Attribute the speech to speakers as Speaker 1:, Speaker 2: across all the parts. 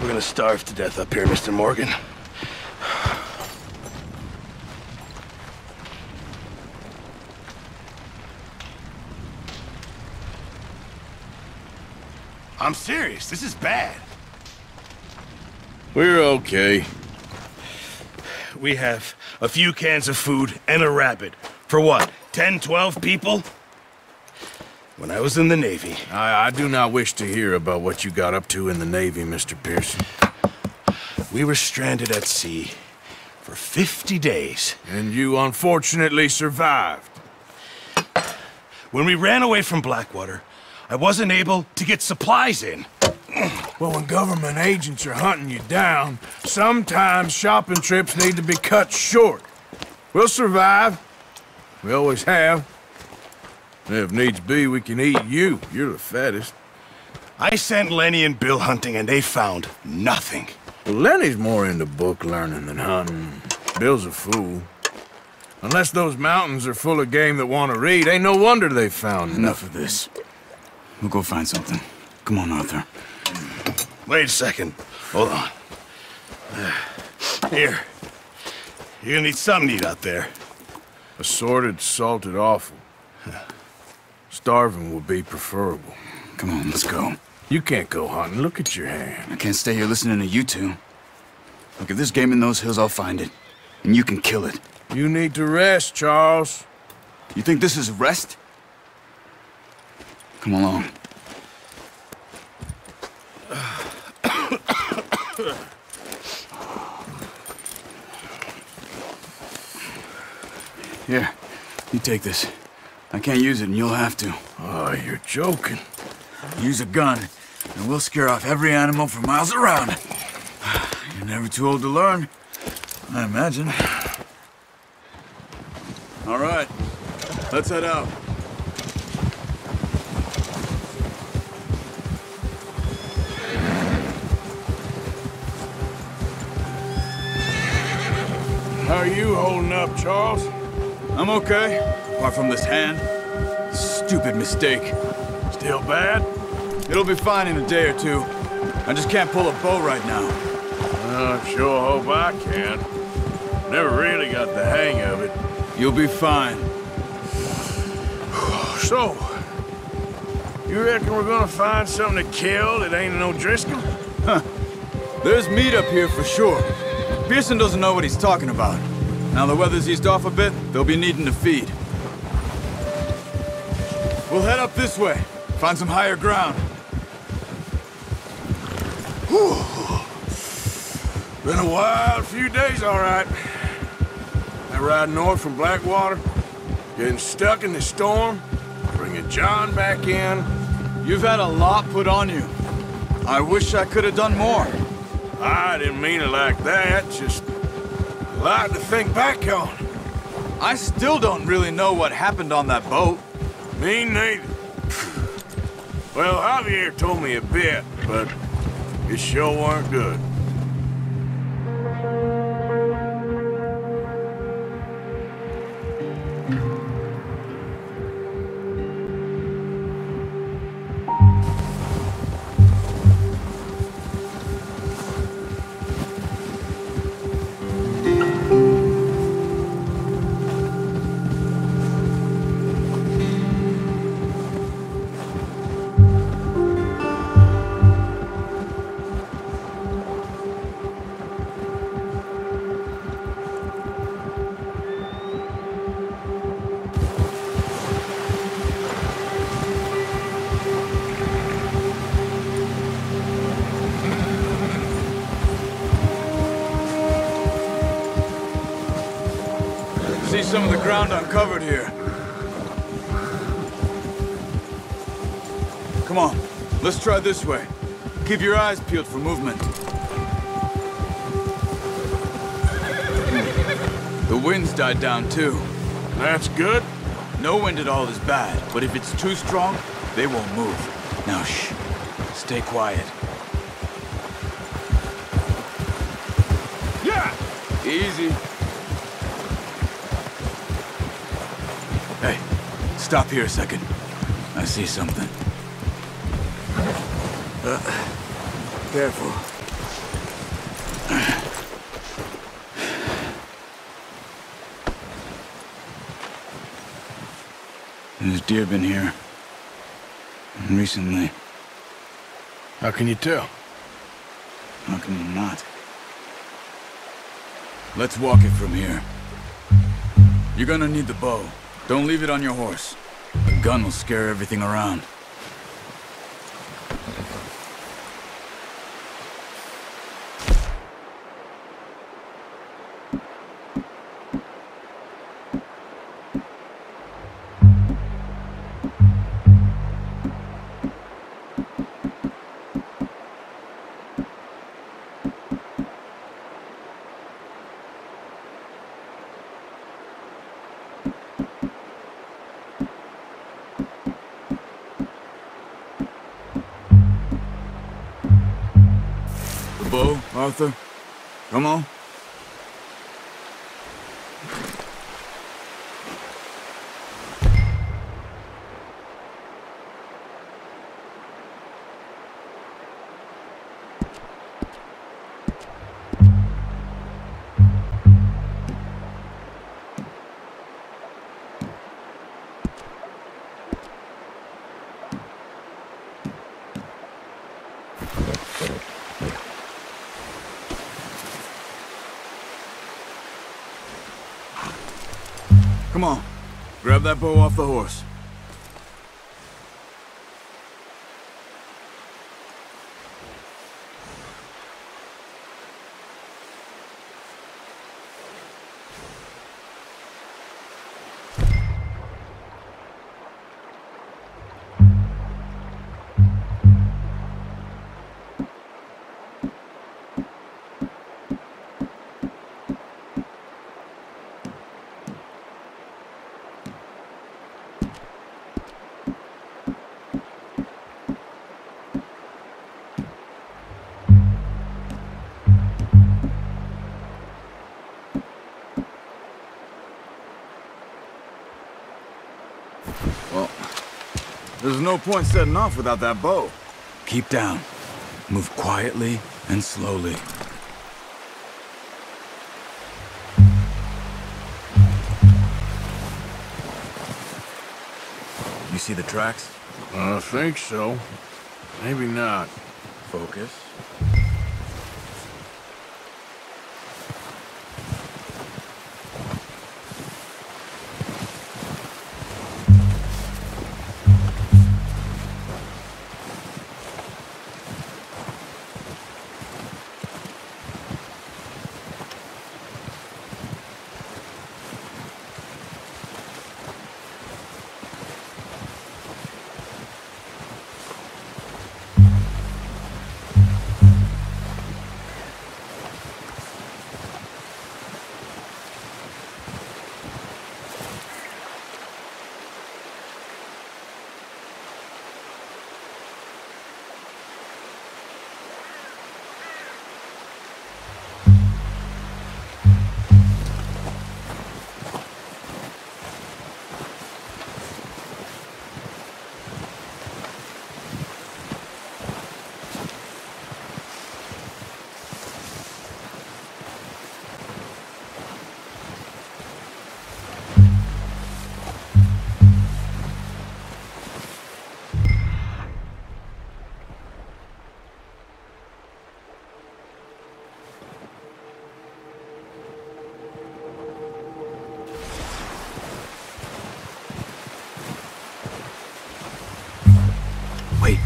Speaker 1: We're gonna starve to death up here, Mr. Morgan. I'm serious. This is bad.
Speaker 2: We're okay.
Speaker 1: We have a few cans of food and a rabbit. For what, 10, 12 people? When I was in the Navy...
Speaker 2: I do not wish to hear about what you got up to in the Navy, Mr. Pearson.
Speaker 1: We were stranded at sea for 50 days.
Speaker 2: And you unfortunately survived.
Speaker 1: When we ran away from Blackwater, I wasn't able to get supplies in.
Speaker 2: Well, when government agents are hunting you down, sometimes shopping trips need to be cut short. We'll survive. We always have. If needs be, we can eat you. You're the fattest.
Speaker 1: I sent Lenny and Bill hunting, and they found nothing.
Speaker 2: Well, Lenny's more into book learning than hunting. Bill's a fool. Unless those mountains are full of game that want to read, ain't no wonder they found
Speaker 3: Enough of this. We'll go find something. Come on, Arthur.
Speaker 1: Wait a second. Hold on. Here. You're gonna need something to eat out there.
Speaker 2: Assorted, salted offal. Starving would be preferable.
Speaker 3: Come on, let's go.
Speaker 2: You can't go hunting. Look at your hand.
Speaker 3: I can't stay here listening to you two. Look, if there's game in those hills, I'll find it. And you can kill it.
Speaker 2: You need to rest, Charles.
Speaker 3: You think this is rest? Come along. Here, you take this. I can't use it, and you'll have to.
Speaker 2: Oh, you're joking.
Speaker 3: Use a gun, and we'll scare off every animal for miles around. You're never too old to learn, I imagine. All right, let's head out.
Speaker 2: How are you holding up, Charles?
Speaker 3: I'm okay, apart from this hand. Stupid mistake.
Speaker 2: Still bad?
Speaker 3: It'll be fine in a day or two. I just can't pull a bow right now.
Speaker 2: I sure hope I can. Never really got the hang of it.
Speaker 3: You'll be fine.
Speaker 2: So, you reckon we're gonna find something to kill that ain't no Driscoll?
Speaker 3: Huh. There's meat up here for sure. Pearson doesn't know what he's talking about. Now the weather's eased off a bit, they'll be needing to feed. We'll head up this way. Find some higher ground.
Speaker 2: Whew. Been a wild few days, all right. I ride north from Blackwater, getting stuck in the storm, bringing John back in.
Speaker 3: You've had a lot put on you. I wish I could have done more.
Speaker 2: I didn't mean it like that, just a lot to think back on.
Speaker 3: I still don't really know what happened on that boat.
Speaker 2: Me neither. Well, Javier told me a bit, but it sure weren't good.
Speaker 3: See some of the ground uncovered here. Come on, let's try this way. Keep your eyes peeled for movement. The wind's died down too.
Speaker 2: That's good.
Speaker 3: No wind at all is bad, but if it's too strong, they won't move. Now shh, stay quiet.
Speaker 2: Yeah!
Speaker 3: Easy. Hey, stop here a second. I see something.
Speaker 2: Careful.
Speaker 3: There's deer been here. Recently.
Speaker 2: How can you tell?
Speaker 3: How can you not? Let's walk it from here. You're gonna need the bow. Don't leave it on your horse. The gun will scare everything around. Bow, Arthur? Come on. Come on. Grab that bow off the horse. Well, there's no point setting off without that bow. Keep down. Move quietly and slowly. You see the tracks?
Speaker 2: I think so. Maybe not.
Speaker 3: Focus.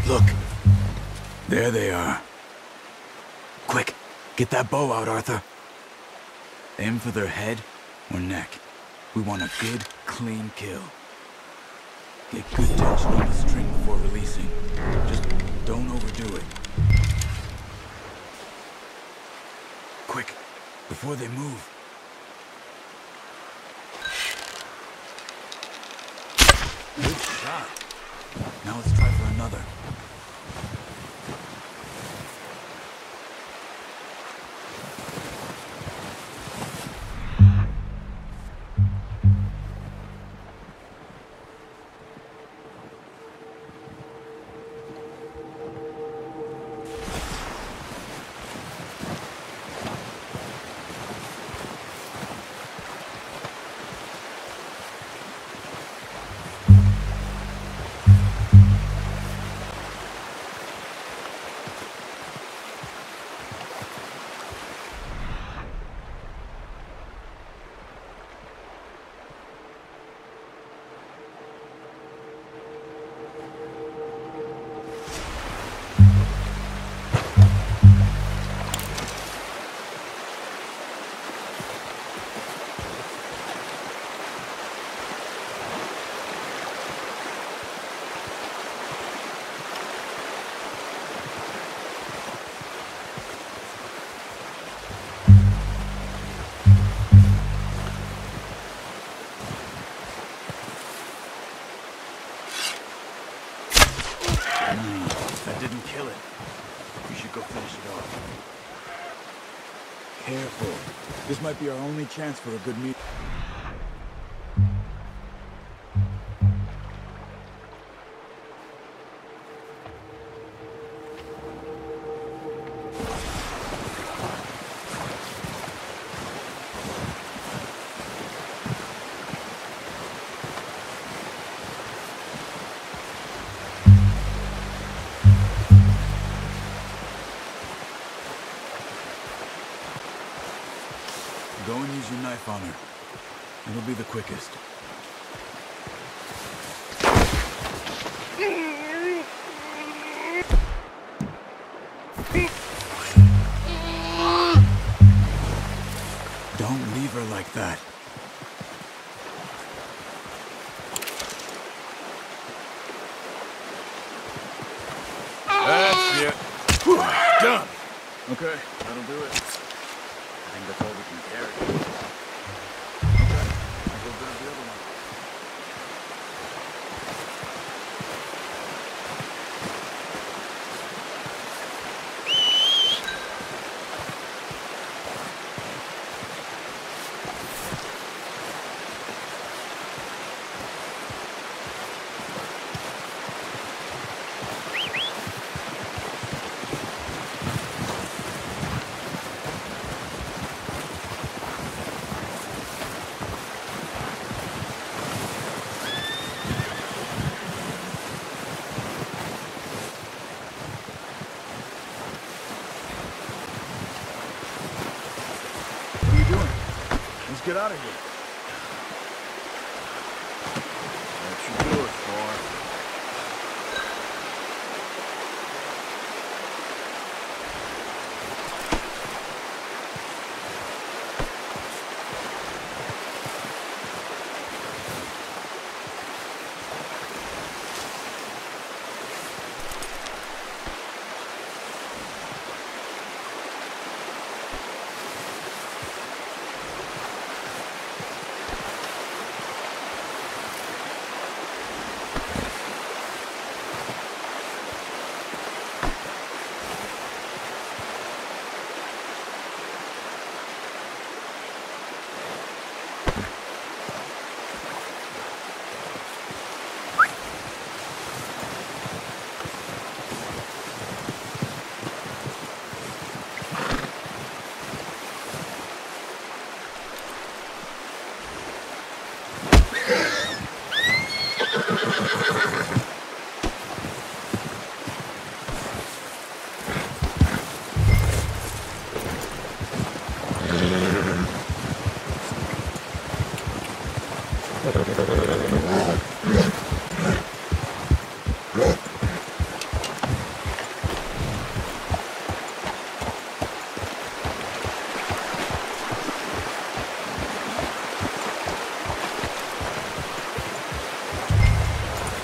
Speaker 3: Look. There they are. Quick, get that bow out, Arthur. Aim for their head or neck. We want a good, clean kill. Get good tension on the string before releasing. Just don't overdo it. Quick, before they move. Good shot. Now let's try for another. That didn't kill it. We should go finish it off. Careful. This might be our only chance for a good meal. Go and use your knife on her. It'll be the quickest. Don't leave her like that.
Speaker 2: That's it. Whew, done.
Speaker 3: Okay, that'll do it. I think that's all we can carry. Okay, I'll go grab the other one.
Speaker 2: Let's get out of here. That should do it, boy.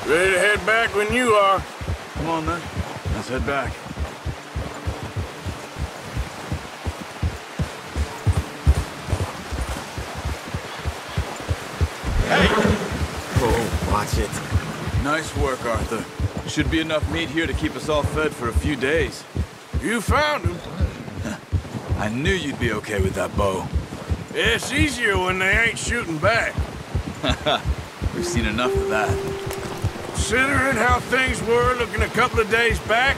Speaker 2: Ready to head back when you are.
Speaker 3: Come on, then. Let's head back.
Speaker 1: Hey!
Speaker 3: Oh, watch it. Nice work, Arthur. Should be enough meat here to keep us all fed for a few days.
Speaker 2: You found him.
Speaker 3: I knew you'd be okay with that bow.
Speaker 2: It's easier when they ain't shooting back.
Speaker 3: We've seen enough of that.
Speaker 2: Considering how things were looking a couple of days back,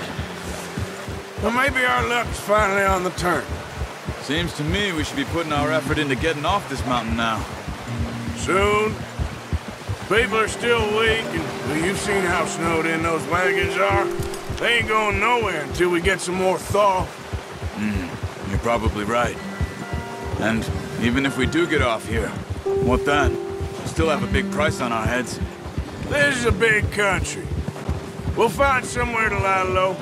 Speaker 2: well, maybe our luck's finally on the turn.
Speaker 3: Seems to me we should be putting our effort into getting off this mountain now.
Speaker 2: Soon. People are still weak, and well, you've seen how snowed in those wagons are. They ain't going nowhere until we get some more thaw.
Speaker 3: You're probably right. And even if we do get off here, what then? We still have a big price on our heads.
Speaker 2: This is a big country. We'll find somewhere to lie low.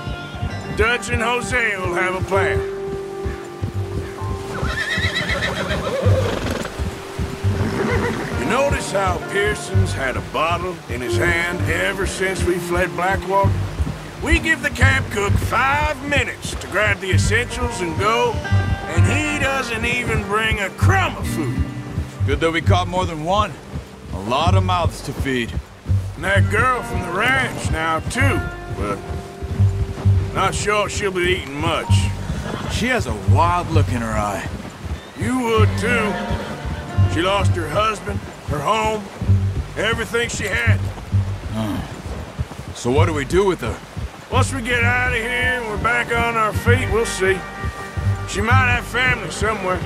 Speaker 2: Dutch and Jose will have a plan. You notice how Pearson's had a bottle in his hand ever since we fled Blackwater? We give the camp cook 5 minutes to grab the essentials and go, and he doesn't even bring a crumb of food.
Speaker 3: Good that we caught more than one. A lot of mouths to feed.
Speaker 2: And that girl from the ranch now, too, but not sure she'll be eating much.
Speaker 3: She has a wild look in her eye.
Speaker 2: You would, too. She lost her husband, her home, everything she had.
Speaker 3: So what do we do with her?
Speaker 2: Once we get out of here and we're back on our feet, we'll see. She might have family somewhere.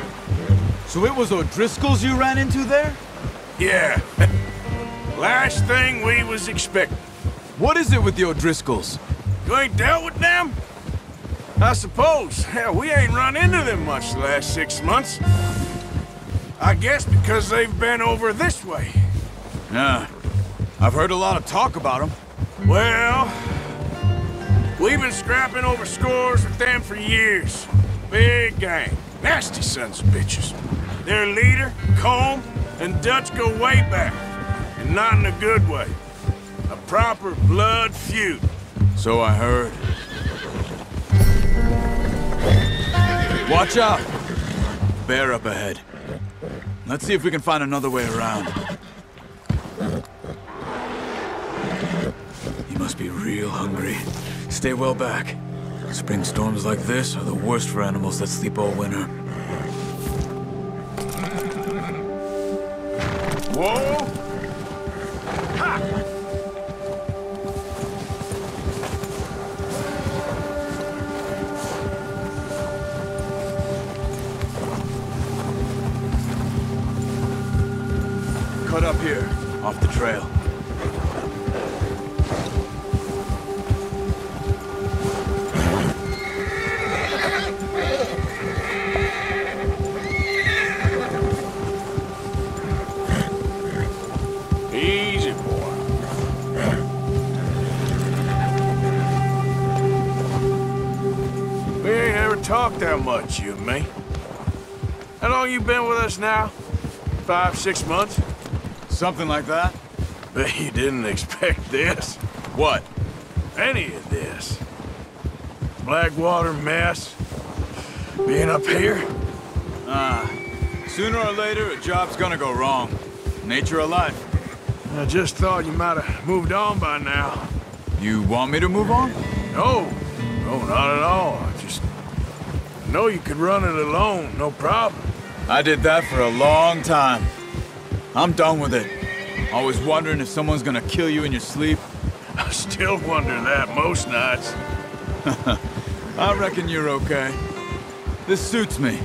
Speaker 3: So it was O'Driscoll's you ran into there?
Speaker 2: Yeah. Last thing we was expecting.
Speaker 3: What is it with the O'Driscolls?
Speaker 2: You ain't dealt with them? I suppose. Hell, we ain't run into them much the last 6 months. I guess because they've been over this way.
Speaker 3: Yeah. I've heard a lot of talk about them.
Speaker 2: Well, we've been scrapping over scores with them for years. Big gang. Nasty sons of bitches. Their leader, Combe, and Dutch go way back. And not in a good way. A proper blood feud.
Speaker 3: So I heard. Watch out! Bear up ahead. Let's see if we can find another way around. He must be real hungry. Stay well back. Spring storms like this are the worst for animals that sleep all winter.
Speaker 2: Whoa! Ha!
Speaker 3: Cut up here, off the trail.
Speaker 2: Easy, boy. We ain't ever talked that much, you and me. How long you been with us now? 5, 6 months?
Speaker 3: Something like that?
Speaker 2: Bet you didn't expect this.
Speaker 3: What?
Speaker 2: Any of this. Blackwater mess. Being up here.
Speaker 3: Sooner or later, a job's gonna go wrong. Nature of life.
Speaker 2: I just thought you might have moved on by now.
Speaker 3: You want me to move on?
Speaker 2: No, not at all. I know you could run it alone, no problem.
Speaker 3: I did that for a long time. I'm done with it. Always wondering if someone's gonna kill you in your sleep.
Speaker 2: I still wonder that most nights.
Speaker 3: I reckon you're okay. This suits me.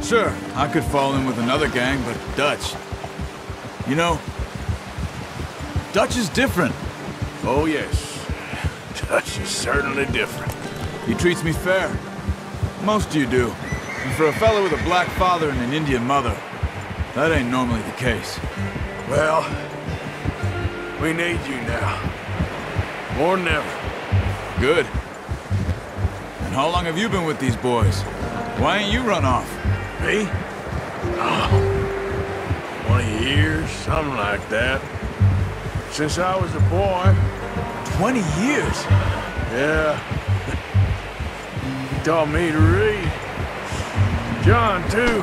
Speaker 3: Sure, I could fall in with another gang, but Dutch... You know, Dutch is different.
Speaker 2: Oh, yes. Dutch is certainly different.
Speaker 3: He treats me fair. Most of you do. And for a fellow with a black father and an Indian mother, that ain't normally the case.
Speaker 2: Well, we need you now. More than ever.
Speaker 3: Good. And how long have you been with these boys? Why ain't you run off?
Speaker 2: Me? Oh, 20 years, something like that. since I was a boy.
Speaker 3: 20 years?
Speaker 2: Yeah. He taught me to read. John, too.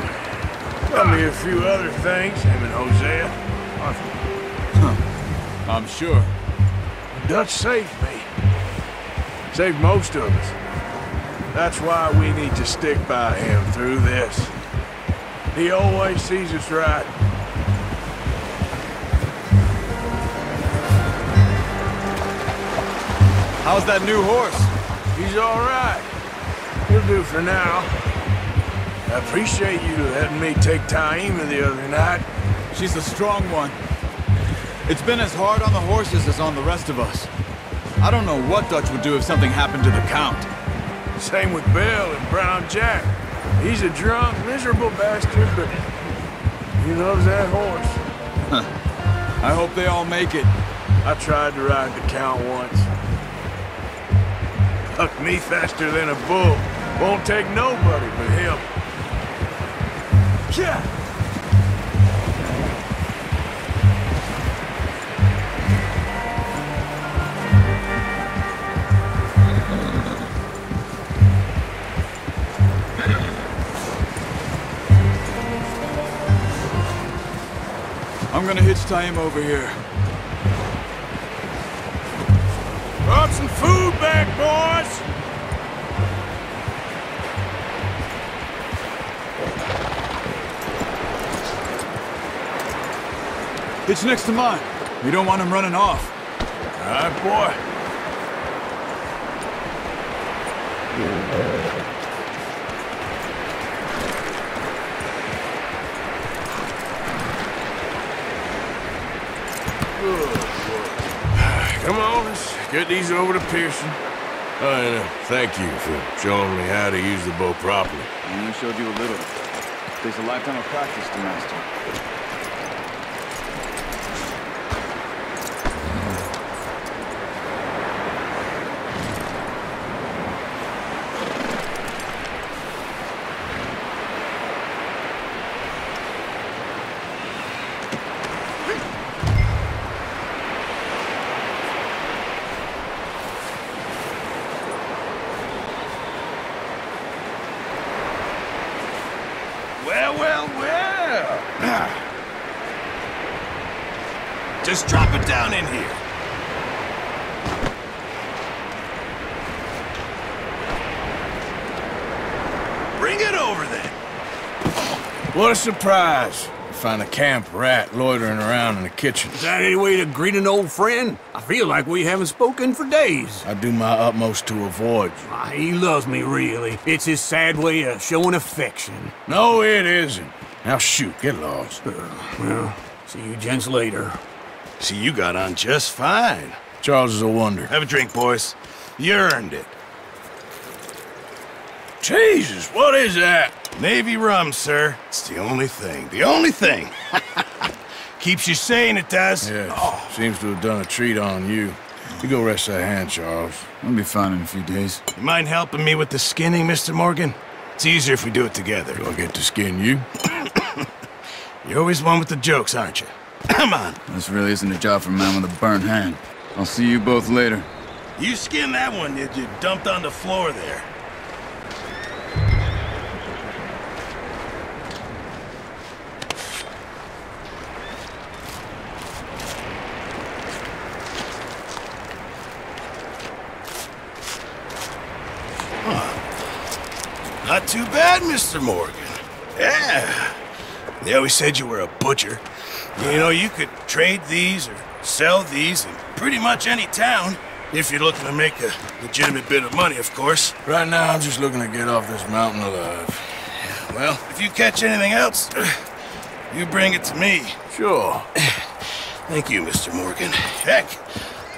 Speaker 2: Taught me a few other things, him and Hosea.
Speaker 3: I'm sure.
Speaker 2: Dutch saved me. Saved most of us. That's why we need to stick by him through this. He always sees us right.
Speaker 3: How's that new horse?
Speaker 2: He's all right. He'll do for now. I appreciate you letting me take Taima the other night.
Speaker 3: She's a strong one. It's been as hard on the horses as on the rest of us. I don't know what Dutch would do if something happened to the Count.
Speaker 2: Same with Bill and Brown Jack. He's a drunk, miserable bastard, but he loves that horse.
Speaker 3: I hope they all make it.
Speaker 2: I tried to ride the Count once. Hucked me faster than a bull. Won't take nobody but him. Yeah.
Speaker 3: I'm gonna hitch Taima over here.
Speaker 2: Brought some food back, boys!
Speaker 3: Hitch next to mine. We don't want him running off.
Speaker 2: All right, boy. Come on, let's get these over to Pearson. And thank you for showing me how to use the bow properly.
Speaker 3: I only showed you a little. Takes a lifetime of practice to master.
Speaker 1: Well. Just drop it down in here. Bring it over then.
Speaker 2: What a surprise. Find a camp rat loitering around in the kitchen.
Speaker 4: Is that any way to greet an old friend? I feel like we haven't spoken for days.
Speaker 2: I do my utmost to avoid you.
Speaker 4: He loves me, really. It's his sad way of showing affection.
Speaker 2: No, it isn't. Now shoot, get lost.
Speaker 4: Well, see you gents later.
Speaker 1: See, you got on just fine.
Speaker 2: Charles is a wonder.
Speaker 1: Have a drink, boys. You earned it.
Speaker 2: Jesus, what is that?
Speaker 1: Navy rum, sir. It's the only thing. The only thing. Keeps you sane, it does.
Speaker 2: Yes, seems to have done a treat on you. You go rest that hand, Charles.
Speaker 3: I'll be fine in a few days.
Speaker 1: You mind helping me with the skinning, Mr. Morgan? It's easier if we do it together.
Speaker 2: Do I get to skin you?
Speaker 1: You're always one with the jokes, aren't you? Come on.
Speaker 3: This really isn't a job for a man with a burnt hand. I'll see you both later.
Speaker 1: You skinned that one you dumped on the floor there. Not too bad, Mr. Morgan. Yeah. They always said you were a butcher. You know, you could trade these or sell these in pretty much any town. If you're looking to make a legitimate bit of money, of course.
Speaker 2: Right now, I'm just looking to get off this mountain alive.
Speaker 1: Well, if you catch anything else, you bring it to me.
Speaker 2: Sure.
Speaker 1: Thank you, Mr. Morgan. Heck,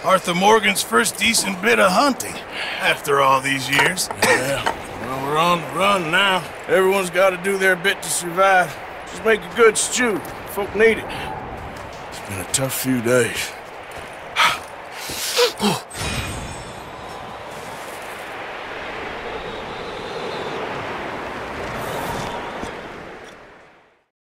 Speaker 1: Arthur Morgan's first decent bit of hunting after all these years.
Speaker 2: Yeah. Well, we're on the run now. Everyone's got to do their bit to survive. Just make a good stew. Folk need it. It's been a tough few days.